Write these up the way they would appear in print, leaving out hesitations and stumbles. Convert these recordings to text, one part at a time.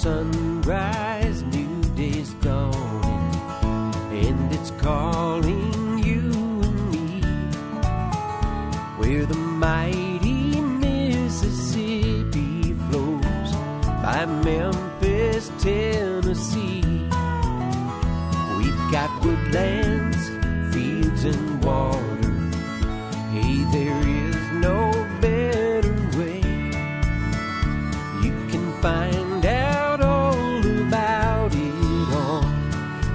sunrise, new day's dawning, and it's calling you and me, where the mighty Mississippi flows by Memphis, Tennessee. We've got woodlands, fields, and water. Hey, there is no better way. You can find out all about it on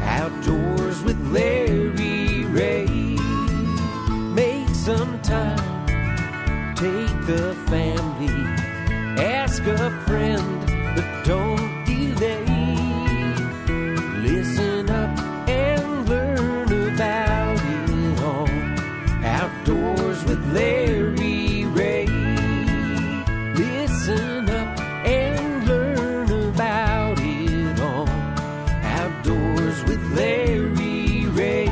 Outdoors with Larry Ray. Make some time, take the family, ask a friend, but don't delay. Listen up and learn about it on Outdoors with Larry Ray. Listen up and learn about it on Outdoors with Larry Ray.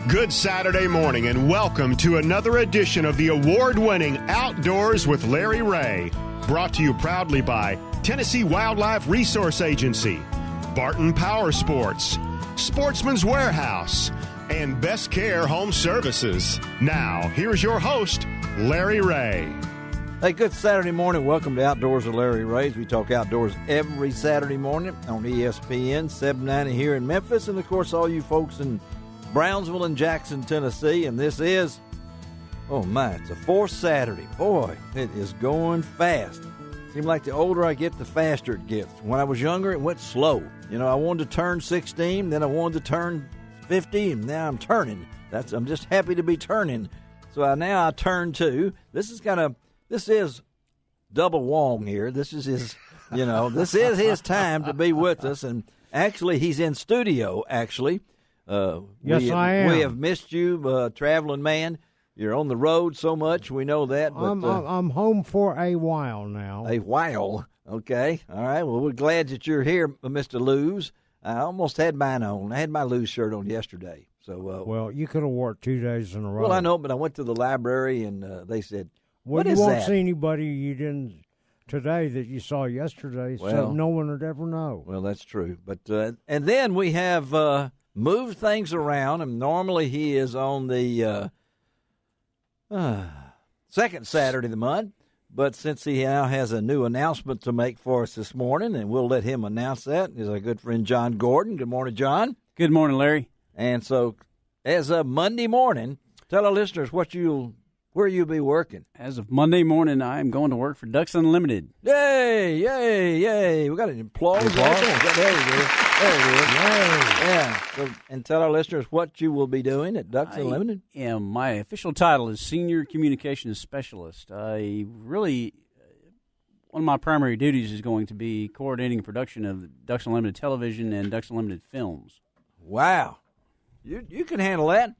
Good Saturday morning and welcome to another edition of the award-winning Outdoors with Larry Ray. Brought to you proudly by Tennessee Wildlife Resource Agency, Barton Power Sports, Sportsman's Warehouse, and Best Care Home Services. Now, here's your host, Larry Ray. Hey, good Saturday morning. Welcome to Outdoors with Larry Ray. We talk outdoors every Saturday morning on ESPN 790 here in Memphis. And, of course, all you folks in Brownsville and Jackson, Tennessee. And this is, oh, my, it's the fourth Saturday. Boy, it is going fast. Seems like the older I get, the faster it gets. When I was younger, it went slow. You know, I wanted to turn 16, then I wanted to turn 50, and now I'm turning. I'm just happy to be turning. So now I turn 2. This is double Wong here. This is his, this is his time to be with us. And actually, he's in studio, actually. Yes, I am. We have missed you, traveling man. You're on the road so much, we know that. But, I'm home for a while now. A while, okay. All right, well, we're glad that you're here, Mr. Lose. I almost had mine on. I had my Lose shirt on yesterday. So, well, you could have wore it 2 days in a row. Well, I know, but I went to the library, and they said, what is you won't that? see anybody you didn't today that you saw yesterday, so no one would ever know. Well, that's true. But and then we have moved things around, and normally he is on the second Saturday of the month, but since he now has a new announcement to make for us this morning, and we'll let him announce that, is our good friend John Gordon. Good morning, John. Good morning, Larry. And so, as of Monday morning, tell our listeners where you'll be working. As of Monday morning, I'm going to work for Ducks Unlimited. Yay, yay, yay. We got an applause. There it is. There it is. Yay. Yeah. So, and tell our listeners what you will be doing at Ducks Unlimited. My official title is Senior Communications Specialist. One of my primary duties is going to be coordinating the production of Ducks Unlimited television and Ducks Unlimited films. Wow. You can handle that.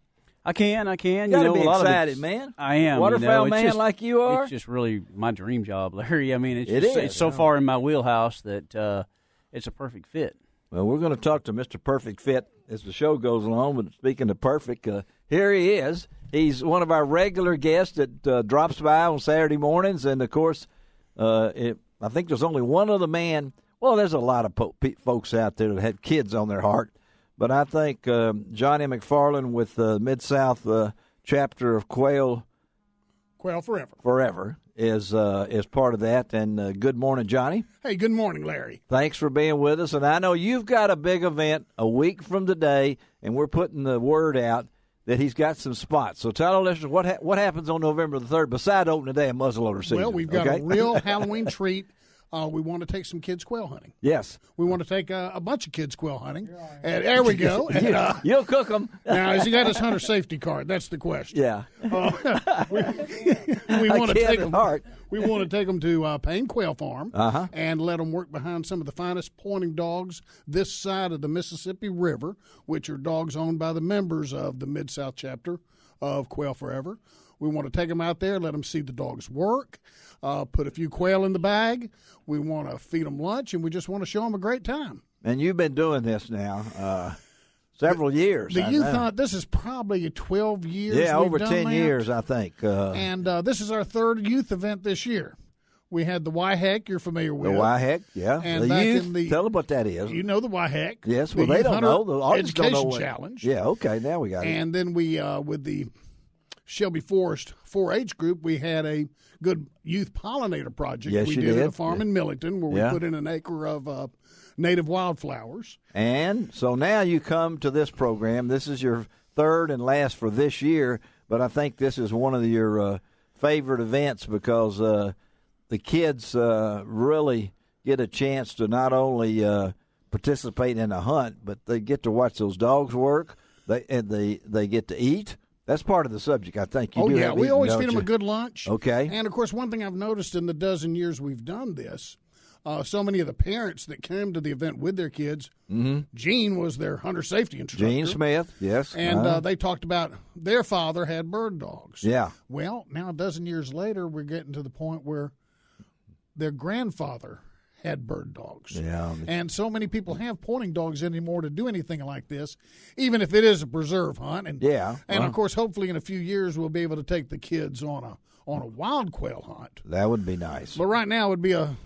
I can. You gotta be excited, man. I am. Waterfowl man like you are. It's just really my dream job, Larry. I mean, it's it's so far in my wheelhouse that it's a perfect fit. Well, we're going to talk to Mr. Perfect Fit as the show goes along. But speaking of perfect, here he is. He's one of our regular guests that drops by on Saturday mornings. And, of course, I think there's only one other man. Well, there's a lot of folks out there that have kids on their heart. But I think Johnny Mcfarland with the Mid-South chapter of Quail Forever is part of that. And good morning, Johnny. Hey, good morning, Larry. Thanks for being with us. And I know you've got a big event a week from today, and we're putting the word out that he's got some spots. So tell our listeners what happens on November the 3rd beside opening day of muzzleloader season. Well, we've got a real Halloween treat. We want to take some kids quail hunting. Yes. We want to take a bunch of kids quail hunting. And there we go. And, you'll cook them. Now, has he got his hunter safety card? That's the question. Yeah. We want to take them. We want to take them to Payne Quail Farm and let them work behind some of the finest pointing dogs this side of the Mississippi River, which are dogs owned by the members of the Mid-South chapter of Quail Forever. We want to take them out there, let them see the dogs work, put a few quail in the bag. We want to feed them lunch, and we just want to show them a great time. And you've been doing this now several years. The youth hunt, this is probably 12 years. Yeah, over 10 years, I think. And this is our third youth event this year. We had the YHEC you're familiar with. The YHEC, yeah. And the back youth, in the, tell them what that is. You know the YHEC. Yes, well, the they don't know. The audience Education don't know Challenge. Yeah, okay, now we got it. And then we, with the Shelby Forest 4-H group, we had a good youth pollinator project. Yes, we you did at a did. farm in Millington where we put in an acre of native wildflowers. And so now you come to this program. This is your third and last for this year, but I think this is one of your favorite events because the kids really get a chance to not only participate in a hunt, but they get to watch those dogs work. They get to eat. That's part of the subject, I think. We always feed them a good lunch. Okay. And, of course, one thing I've noticed in the dozen years we've done this, so many of the parents that came to the event with their kids, Gene was their hunter safety instructor. Gene Smith, yes. And they talked about their father had bird dogs. Yeah. Well, now a dozen years later, we're getting to the point where their grandfather had bird dogs. Yeah. And so many people have pointing dogs anymore to do anything like this, even if it is a preserve hunt. And, of course, hopefully in a few years we'll be able to take the kids on a wild quail hunt. That would be nice. But right now it would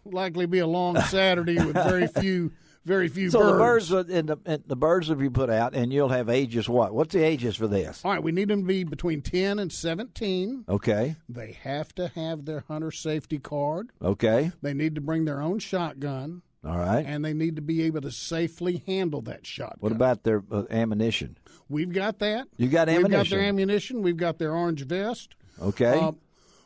likely be a long Saturday with very few birds. So the birds will be put out, and you'll have ages what? What's the ages for this? All right, we need them to be between 10 and 17. Okay. They have to have their hunter safety card. Okay. They need to bring their own shotgun. All right. And they need to be able to safely handle that shotgun. What about their ammunition? We've got that. You got ammunition? We've got their ammunition. We've got their orange vest. Okay.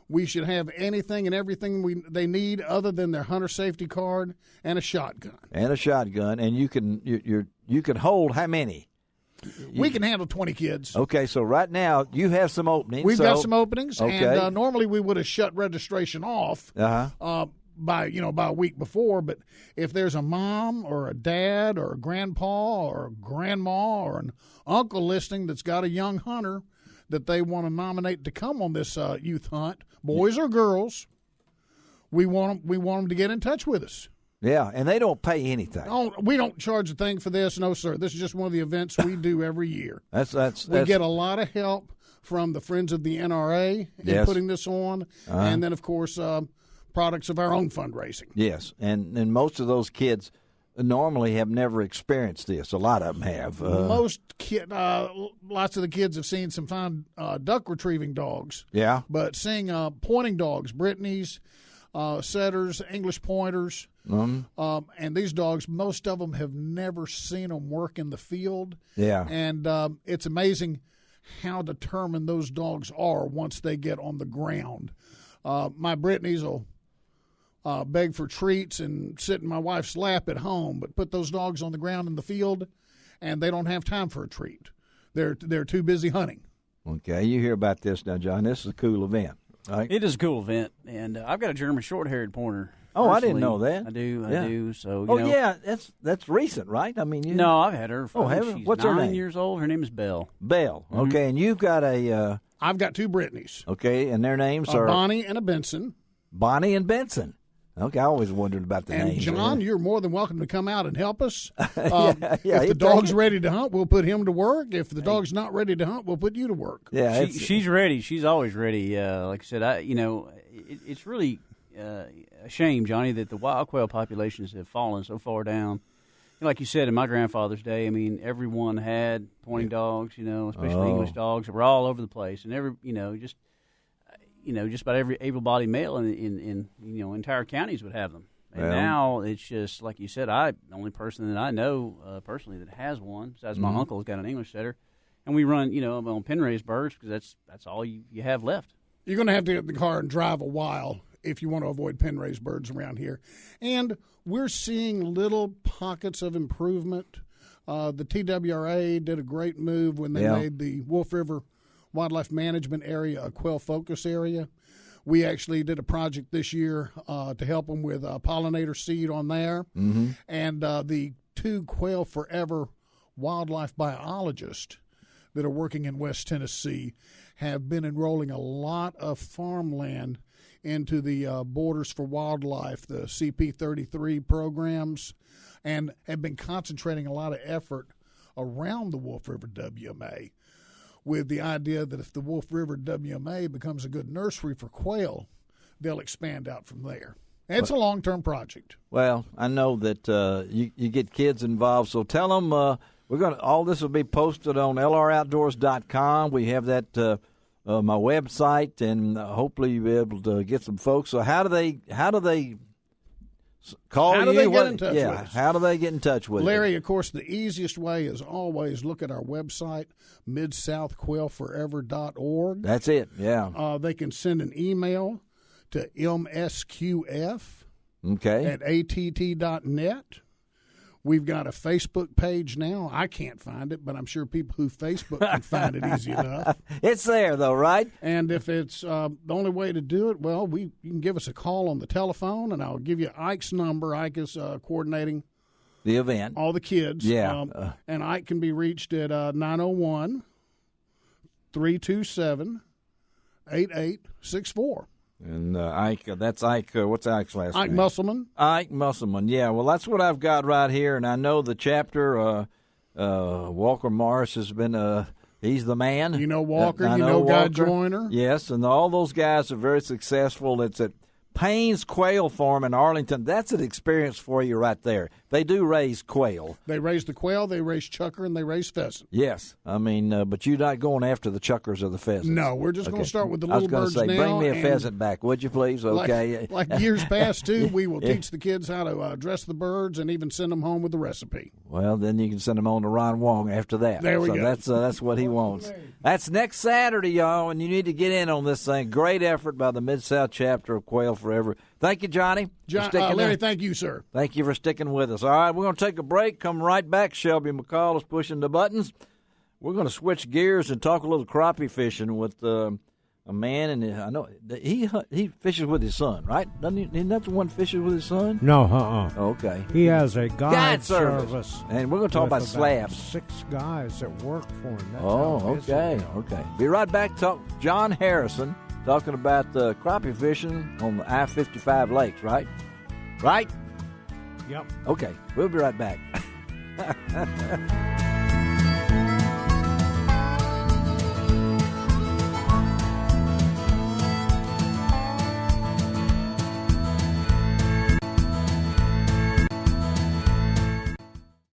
We should have anything and everything they need other than their hunter safety card and a shotgun. And you can hold how many? We can handle 20 kids. Okay, so right now you have some openings. We've got some openings, okay. And normally we would have shut registration off by a week before. But if there's a mom or a dad or a grandpa or a grandma or an uncle listening that's got a young hunter that they want to nominate to come on this youth hunt, boys or girls, we want them to get in touch with us. Yeah, and they don't pay anything. Oh, we don't charge a thing for this. No, sir. This is just one of the events we do every year. We get a lot of help from the Friends of the NRA in putting this on, and then, of course, products of our own fundraising. Yes, and most of those kids normally have never experienced this. A lot of them have. Lots of the kids have seen some fine duck retrieving dogs. Yeah. But seeing pointing dogs, Brittany's, setters, English pointers, and these dogs, most of them have never seen them work in the field. Yeah. And it's amazing how determined those dogs are once they get on the ground. My Brittany's will beg for treats and sit in my wife's lap at home, but put those dogs on the ground in the field, and they don't have time for a treat. They're too busy hunting. Okay, you hear about this now, John. This is a cool event, right? It is a cool event, and I've got a German short-haired pointer. Oh, I didn't know that. I do. So, that's recent, right? I mean, no, I've had her. She's what's her name? 9 years old. Her name is Belle. Belle. Mm-hmm. Okay, and you've got a. I've got two Brittany's. Okay, and their names are Bonnie and a Benson. Bonnie and Benson. Okay, I always wondered about the names. And John, you're more than welcome to come out and help us. If the dog's ready to hunt, we'll put him to work. If the dog's not ready to hunt, we'll put you to work. Yeah, she's ready. She's always ready. Like I said, it's really a shame, Johnny, that the wild quail populations have fallen so far down. Like you said, in my grandfather's day, I mean, everyone had pointing dogs, especially English dogs. They were all over the place, and just about every able-bodied male in entire counties would have them. And now it's just like you said. The only person that I know personally that has one, besides my uncle, has got an English setter, and we run on pen-raised birds because that's all you have left. You're going to have to get in the car and drive a while if you want to avoid pen-raised birds around here. And we're seeing little pockets of improvement. The TWRA did a great move when they made the Wolf River Wildlife Management Area a quail focus area. We actually did a project this year to help them with pollinator seed on there. Mm-hmm. And the two Quail Forever wildlife biologists that are working in West Tennessee have been enrolling a lot of farmland into the Borders for Wildlife, the CP33 programs, and have been concentrating a lot of effort around the Wolf River WMA with the idea that if the Wolf River WMA becomes a good nursery for quail, they'll expand out from there. It's a long-term project. Well, I know that you get kids involved, so tell them all this will be posted on lroutdoors.com. We have that my website, and hopefully you'll be able to get some folks. So how do they call you? How do they get in touch with us? How do they get in touch with Larry, you? of course, the easiest way is always look at our website, midsouthquailforever.org. That's it, yeah. They can send an email to msqf at att.net. We've got a Facebook page now. I can't find it, but I'm sure people who Facebook can find it easy enough. It's there, though, right? And if it's the only way to do it, well, you can give us a call on the telephone, and I'll give you Ike's number. Ike is coordinating the event. All the kids. Yeah. And Ike can be reached at 901-327-8864. And Ike, that's Ike. What's Ike's last name? Ike Musselman. Ike Musselman. Yeah. Well, that's what I've got right here, and I know the chapter. Walker Morris has been. He's the man. You know Walker. You know Guy Joyner. Yes, and all those guys are very successful. It's at Payne's Quail Farm in Arlington. That's an experience for you right there. They do raise quail. They raise the quail, they raise chucker, and they raise pheasant. Yes. I mean, but you're not going after the chuckers or the pheasants. No, we're just going to start with the little birds now. I was going to say, bring me a pheasant back, would you please? Okay. Like years past, too, we will teach the kids how to dress the birds and even send them home with the recipe. Well, then you can send them on to Ron Wong after that. There we go. That's what he wants. That's next Saturday, y'all, and you need to get in on this thing. Great effort by the Mid-South chapter of Quail Forever. Thank you, Johnny. Larry, thank you, sir. Thank you for sticking with us. All right, we're going to take a break. Come right back. Shelby McCall is pushing the buttons. We're going to switch gears and talk a little crappie fishing with a man, and I know he fishes with his son, right? Doesn't he? Isn't that the one fishes with his son? No, Okay. He has a guide service. And we're going to talk about slabs. 6 guys that work for him. That's okay. Be right back. Talk John Harrison talking about crappie fishing on the I-55 lakes, right? Right? Yep. Okay. We'll be right back.